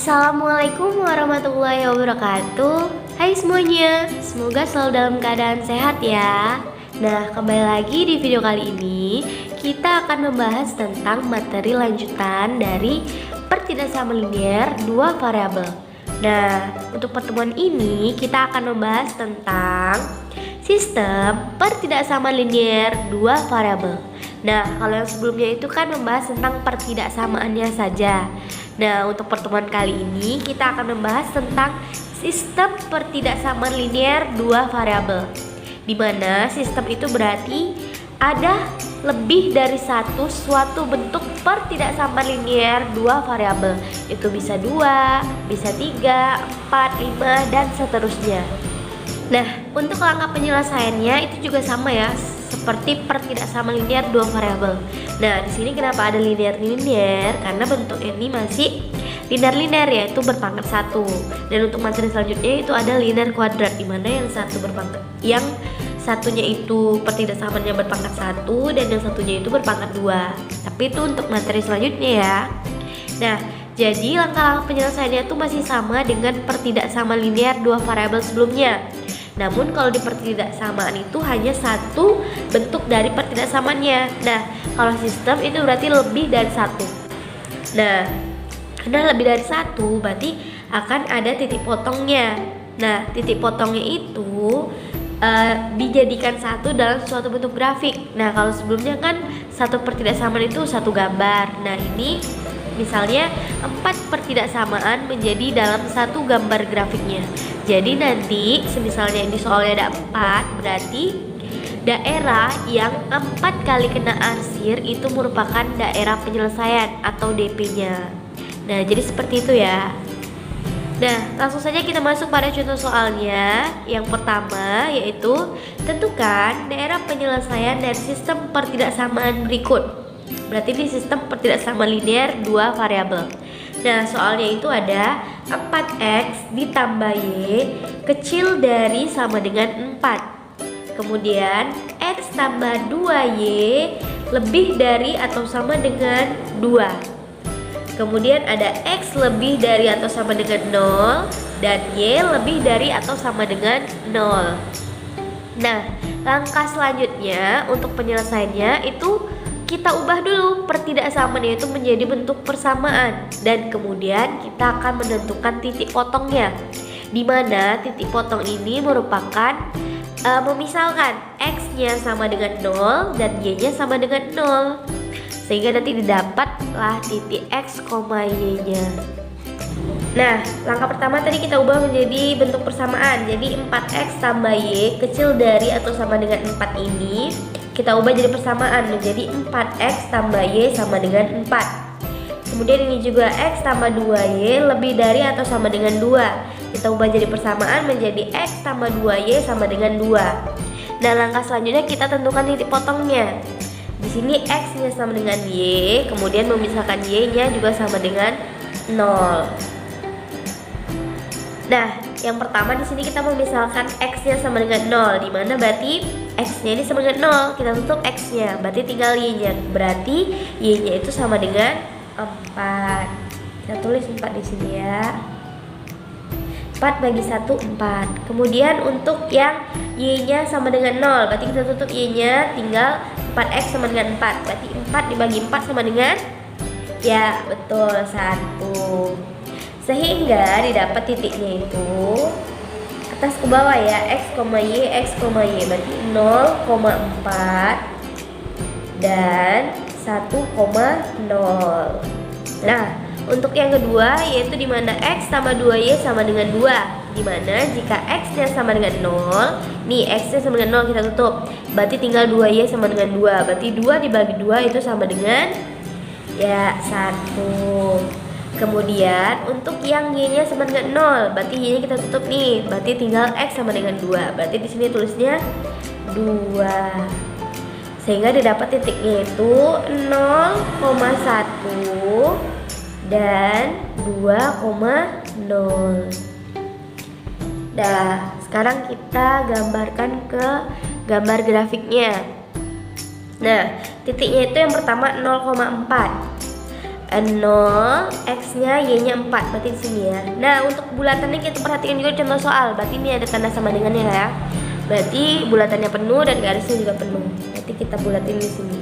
Assalamualaikum warahmatullahi wabarakatuh. Hai semuanya, semoga selalu dalam keadaan sehat ya. Nah, kembali lagi di video kali ini kita akan membahas tentang materi lanjutan dari pertidaksamaan linear dua variabel. Nah, untuk pertemuan ini kita akan membahas tentang sistem pertidaksamaan linear dua variabel. Nah, kalau yang sebelumnya itu kan membahas tentang pertidaksamaannya saja. Nah, untuk pertemuan kali ini kita akan membahas tentang sistem pertidaksamaan linear dua variabel, di mana sistem itu berarti ada lebih dari suatu bentuk pertidaksamaan linear dua variabel. Itu bisa 2, bisa 3, 4, 5, dan seterusnya. Nah, untuk langkah penyelesaiannya itu juga sama ya, seperti pertidaksamaan linear dua variabel. Nah, di sini kenapa ada linear-linear? Karena bentuk ini masih linear-linear, yaitu berpangkat 1. Dan untuk materi selanjutnya itu ada linear kuadrat, di mana yang satunya itu pertidaksamaannya berpangkat 1 dan yang satunya itu berpangkat 2. Tapi itu untuk materi selanjutnya ya. Nah, jadi langkah-langkah penyelesaiannya itu masih sama dengan pertidaksamaan linear dua variabel sebelumnya. Namun kalau di pertidaksamaan itu hanya satu bentuk dari pertidaksamaannya. Nah, kalau sistem itu berarti lebih dari satu. Nah, karena lebih dari satu berarti akan ada titik potongnya. Nah, titik potongnya itu dijadikan satu dalam suatu bentuk grafik. Nah, kalau sebelumnya kan satu pertidaksamaan itu satu gambar. Nah, ini misalnya 4 pertidaksamaan menjadi dalam satu gambar grafiknya. Jadi nanti misalnya di soalnya ada 4, berarti daerah yang 4 kali kena arsir itu merupakan daerah penyelesaian atau DP-nya. Nah, jadi seperti itu ya. Nah, langsung saja kita masuk pada contoh soalnya. Yang pertama yaitu tentukan daerah penyelesaian dari sistem pertidaksamaan berikut. Berarti di sistem pertidaksamaan linear dua variabel. Nah, soalnya itu ada 4x ditambah y kecil dari sama dengan 4. Kemudian x tambah 2y lebih dari atau sama dengan 2. Kemudian ada x lebih dari atau sama dengan 0 dan y lebih dari atau sama dengan 0. Nah, langkah selanjutnya untuk penyelesaiannya itu kita ubah dulu pertidaksamaannya itu menjadi bentuk persamaan, dan kemudian kita akan menentukan titik potongnya, di mana titik potong ini merupakan memisalkan x-nya sama dengan 0 dan y-nya sama dengan 0, sehingga nanti didapatlah titik x, y-nya. Nah, langkah pertama tadi kita ubah menjadi bentuk persamaan. Jadi 4x tambah y kecil dari atau sama dengan 4 ini kita ubah jadi persamaan menjadi 4x tambah y sama dengan 4. Kemudian ini juga x tambah 2y lebih dari atau sama dengan 2. Kita ubah jadi persamaan menjadi x tambah 2y sama dengan 2. Nah, langkah selanjutnya kita tentukan titik potongnya. Di sini x-nya sama dengan y, kemudian memisahkan y-nya juga sama dengan 0. Nah, yang pertama di sini kita memisahkan x-nya sama dengan 0, di mana berarti x-nya ini sama dengan 0, kita tutup x-nya, berarti tinggal y-nya. Berarti y-nya itu sama dengan 4. Kita tulis 4 di sini ya. 4 bagi 1 4. Kemudian untuk yang y-nya sama dengan 0, berarti kita tutup y-nya, tinggal 4x sama dengan 4. Berarti 4 dibagi 4 sama dengan, ya betul, 1. Sehingga didapat titiknya itu atas ke bawah ya, x, y, berarti 0,4 dan 1,0. Nah, untuk yang kedua yaitu di mana x tambah 2y sama dengan 2, di mana jika x-nya sama dengan 0, nih x-nya sama dengan 0 kita tutup, berarti tinggal 2y sama dengan 2, berarti 2 dibagi 2 itu sama dengan, ya, 1. Kemudian untuk yang y-nya sama dengan 0, berarti y-nya kita tutup nih, berarti tinggal x sama dengan 2. Berarti di sini tulisnya 2. Sehingga didapat titiknya itu 0,1 dan 2,0. Nah, sekarang kita gambarkan ke gambar grafiknya. Nah, titiknya itu yang pertama 0,4. 0, X-nya, Y-nya 4, berarti di sini ya. Nah, untuk bulatannya kita perhatikan juga contoh soal. Berarti ini ada tanda sama dengannya ya. Berarti bulatannya penuh dan garisnya juga penuh. Berarti kita bulatin di sini.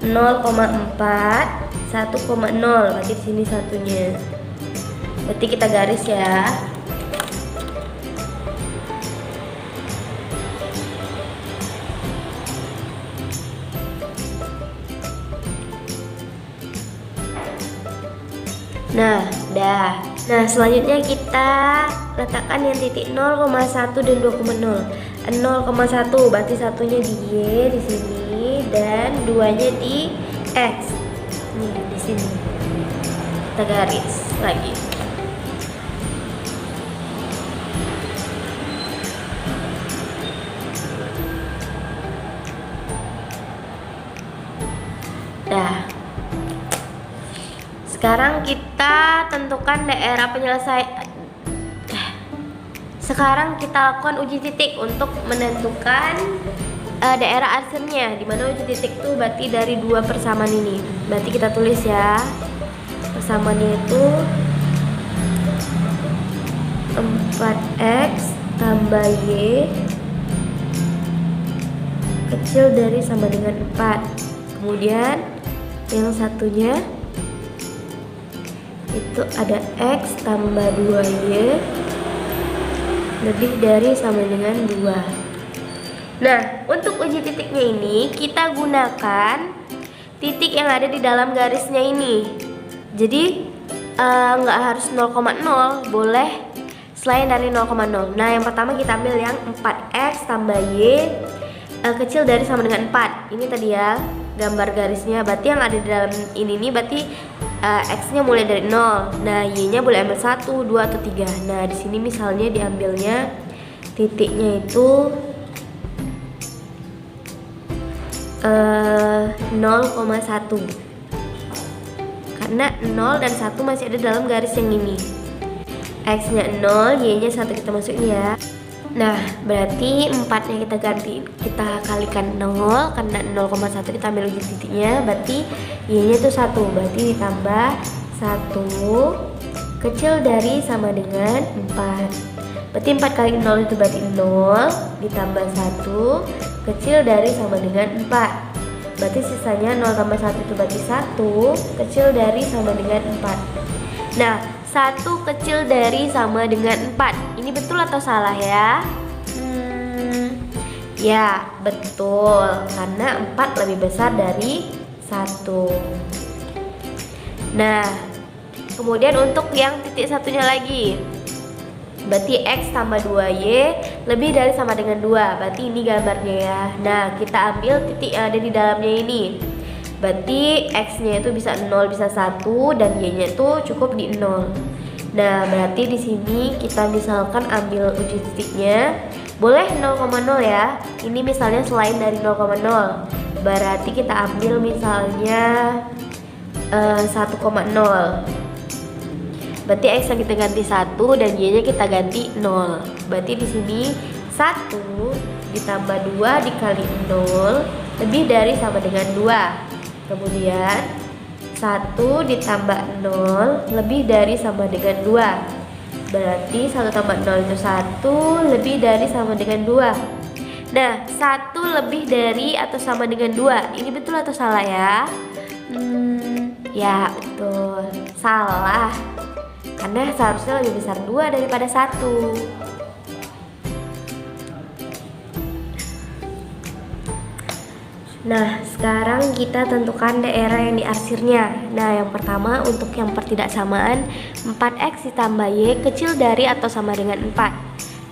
0,4, 1,0. Berarti di sini satunya. Berarti kita garis ya. Nah, dah. Nah, selanjutnya kita letakkan yang titik 0,1 dan 2,0. 0,1 berarti satunya di Y di sini dan duanya di X. Nih, di sini. Kita garis lagi. Dah. Sekarang kita tentukan daerah penyelesaian. Sekarang kita lakukan uji titik untuk menentukan daerah arsirnya. Dimana uji titik itu berarti dari dua persamaan ini. Berarti kita tulis ya. Persamaannya itu 4x tambah y kecil dari sama dengan 4. Kemudian yang satunya itu ada X tambah 2Y lebih dari sama dengan 2. Nah, untuk uji titiknya ini kita gunakan titik yang ada di dalam garisnya ini. Jadi nggak harus 0,0, boleh selain dari 0,0. Nah, yang pertama kita ambil yang 4X tambah Y kecil dari sama dengan 4. Ini tadi ya gambar garisnya. Berarti yang ada di dalam ini nih berarti X-nya mulai dari 0. Nah, Y-nya boleh ambil 1, 2 atau 3. Nah, di sini misalnya diambilnya titiknya itu 0,1. Karena 0 dan 1 masih ada dalam garis yang ini. X-nya 0, Y-nya 1 kita masukin ya. Nah, berarti 4-nya kita ganti, kita kalikan 0 karena 0,1 kita ambil uji titiknya, berarti Y-nya itu 1, berarti ditambah 1 kecil dari sama dengan 4. Berarti 4 kali 0 itu berarti 0 ditambah 1 kecil dari sama dengan 4. Berarti sisanya 0 tambah 1 itu berarti 1 kecil dari sama dengan 4. Nah, 1 kecil dari sama dengan 4. Ini betul atau salah ya? Ya, betul. Karena 4 lebih besar dari 1. Nah, kemudian untuk yang titik satunya lagi. Berarti X tambah 2Y lebih dari sama dengan 2. Berarti ini gambarnya ya. Nah, kita ambil titik yang ada di dalamnya ini. Berarti X-nya itu bisa 0, bisa 1, dan Y-nya itu cukup di 0. Nah, berarti di sini kita misalkan ambil uji titiknya. Boleh 0,0 ya. Ini misalnya selain dari 0,0. Berarti kita ambil misalnya 1,0. Berarti X-nya kita ganti 1 dan Y-nya kita ganti 0. Berarti di sini 1 ditambah 2 dikali 0 lebih dari sama dengan 2. Kemudian 1 ditambah 0 lebih dari sama dengan 2. Berarti 1 tambah 0 itu 1 lebih dari sama dengan 2. Nah, 1 lebih dari atau sama dengan 2. Ini betul atau salah ya? Ya, betul. Salah. Karena seharusnya lebih besar 2 daripada 1. Nah, sekarang kita tentukan daerah yang diarsirnya. Nah, yang pertama untuk yang pertidaksamaan 4X ditambah Y kecil dari atau sama dengan 4.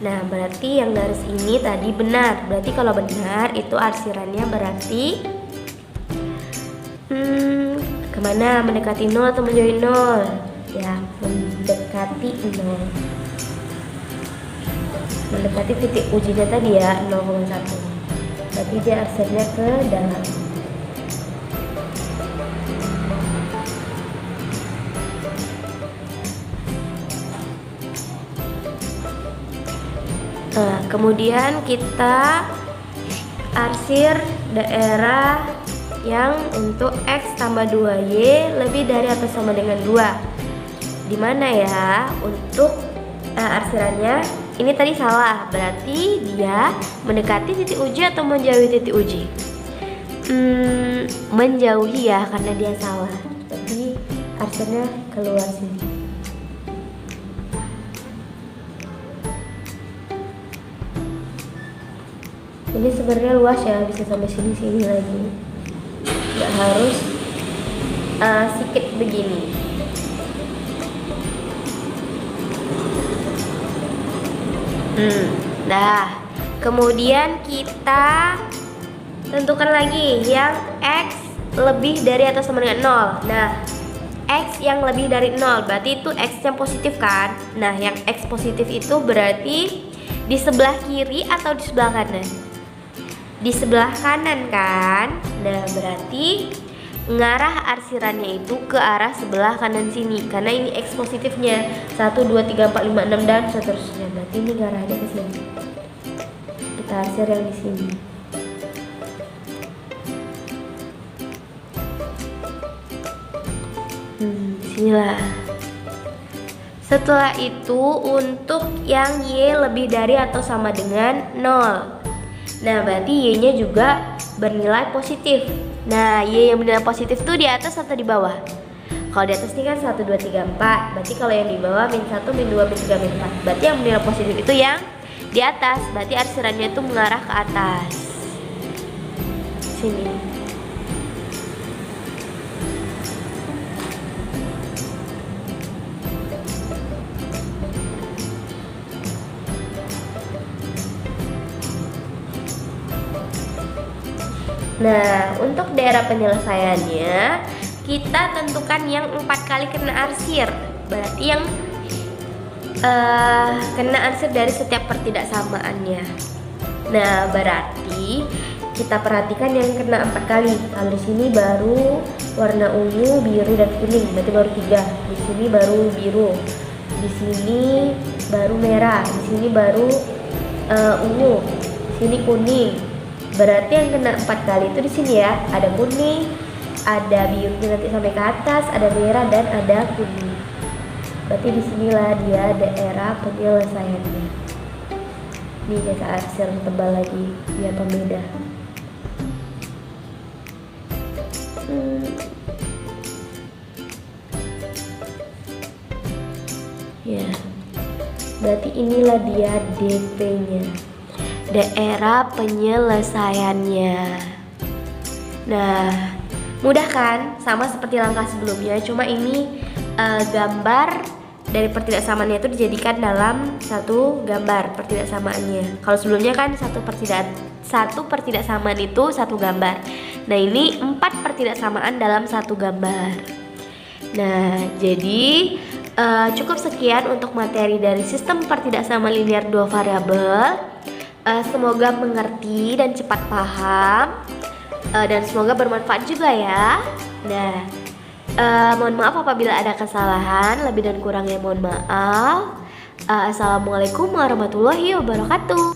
Nah, berarti yang garis ini tadi benar. Berarti kalau benar itu arsirannya berarti kemana? Mendekati 0 atau menjauhi 0? Ya, mendekati 0. Mendekati titik ujinya tadi ya, 0,1. Berarti dia arsirnya ke dalam. Nah, kemudian kita arsir daerah yang untuk X tambah 2Y lebih dari atau sama dengan 2. Dimana ya untuk arsirannya ini tadi salah, berarti dia mendekati titik uji atau menjauhi titik uji? Menjauhi ya, karena dia salah. Jadi arsirannya keluar sini. Ini sebenarnya luas ya, bisa sampai sini lagi. Nggak harus sedikit begini. Nah, kemudian kita tentukan lagi yang X lebih dari atau sama dengan 0. Nah, X yang lebih dari 0 berarti itu X yang positif kan. Nah, yang X positif itu berarti di sebelah kiri atau di sebelah kanan? Di sebelah kanan kan. Nah, berarti ngarah arsirannya itu ke arah sebelah kanan sini, karena ini X positifnya 1, 2, 3, 4, 5, 6 dan seterusnya. Berarti ini ngarahnya ke sini. Kita arsir yang di sini. Sinilah. Setelah itu untuk yang Y lebih dari atau sama dengan 0. Nah, berarti Y-nya juga bernilai positif. Nah, Y yang bernilai positif itu di atas atau di bawah? Kalau di atas ini kan 1, 2, 3, 4. Berarti kalau yang di bawah min 1, min 2, min 3, min 4. Berarti yang bernilai positif itu yang di atas. Berarti arsirannya itu mengarah ke atas. Sini. Nah, untuk daerah penyelesaiannya kita tentukan yang 4 kali kena arsir. Berarti yang kena arsir dari setiap pertidaksamaannya. Nah, berarti kita perhatikan yang kena 4 kali. Kalau di sini baru warna ungu, biru dan kuning, berarti baru 3. Di sini baru biru. Di sini baru merah. Di sini baru ungu. Di sini kuning. Berarti yang kena 4 kali itu di sini ya. Ada kuning, ada biru nanti sampai ke atas, ada merah dan ada kuning. Berarti disinilah dia daerah penyelesaiannya. Ini kita arsir tebal lagi biar pembeda. Ya. Berarti inilah dia DP-nya. Daerah penyelesaiannya. Nah, mudah kan? Sama seperti langkah sebelumnya, cuma ini gambar dari pertidaksamaannya itu dijadikan dalam satu gambar pertidaksamaannya. Kalau sebelumnya kan satu pertidaksamaan itu satu gambar. Nah, ini 4 pertidaksamaan dalam satu gambar. Nah, jadi cukup sekian untuk materi dari sistem pertidaksamaan linear 2 variabel. Semoga mengerti dan cepat paham, dan semoga bermanfaat juga ya. Nah, mohon maaf apabila ada kesalahan, lebih dan kurangnya mohon maaf. Assalamualaikum warahmatullahi wabarakatuh.